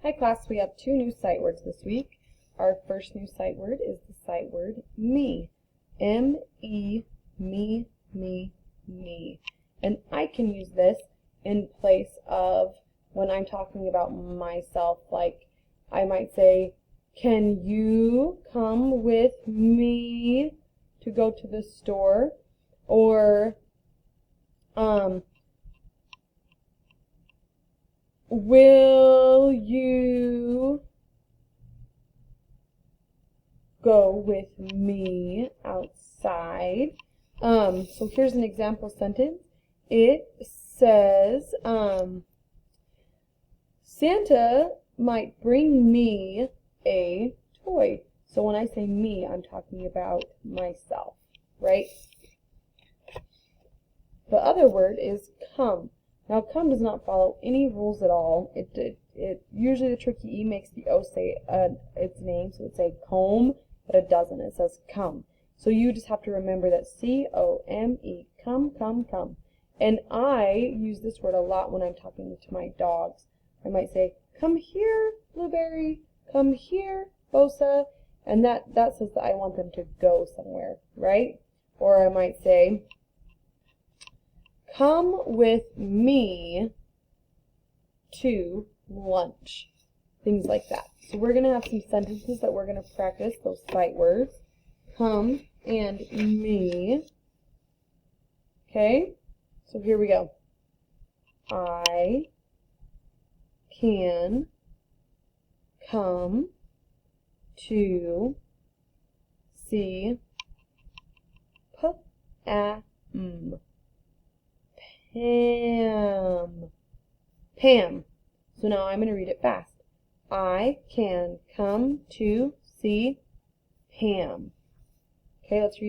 Hi class, we have two new sight words this week. Our first new sight word is the sight word me. M-E, me, me, me. And I can use this in place of when I'm talking about myself. Like I might say, can you come with me to go to the store? Or will you go with me outside? So here's an example sentence. It says, Santa might bring me a toy. So when I say me, I'm talking about myself, right? The other word is come. Now, come does not follow any rules at all. It usually the tricky E makes the O say its name, so it would say comb, but it doesn't. It says come. So you just have to remember that C-O-M-E, come, come, come. And I use this word a lot when I'm talking to my dogs. I might say, come here, Blueberry, come here, Bosa, and that says that I want them to go somewhere, right? Or I might say, come with me to lunch. Things like that. So we're going to have some sentences that we're going to practice, those sight words. Come and me. Okay? So here we go. I can come to see Pam. Pam. So now I'm going to read it fast. I can come to see Pam. Okay, let's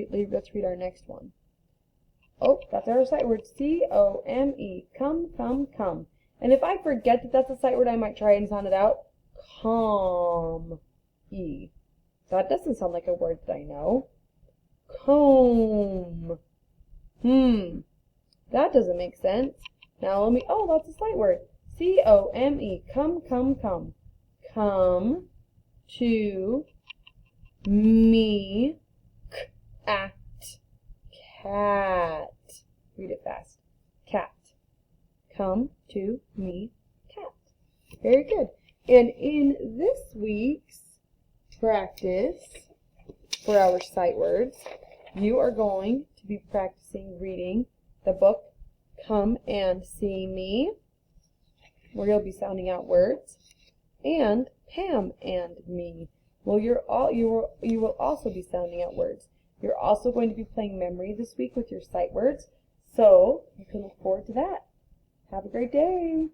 read our next one. Oh, that's our sight word. C-O-M-E. Come, come, come. And if I forget that that's a sight word, I might try and sound it out. Calm-E. That doesn't sound like a word that I know. Comb. That doesn't make sense. Now oh, that's a sight word. C-O-M-E. Come, come, come. Come to me. Cat. Cat. Read it fast. Cat. Come to me, cat. Very good. And in this week's practice for our sight words, you are going to be practicing reading the book Come and See Me, where you'll be sounding out words, and Pam and Me. Well, you will also be sounding out words. You're also going to be playing memory this week with your sight words, so you can look forward to that. Have a great day.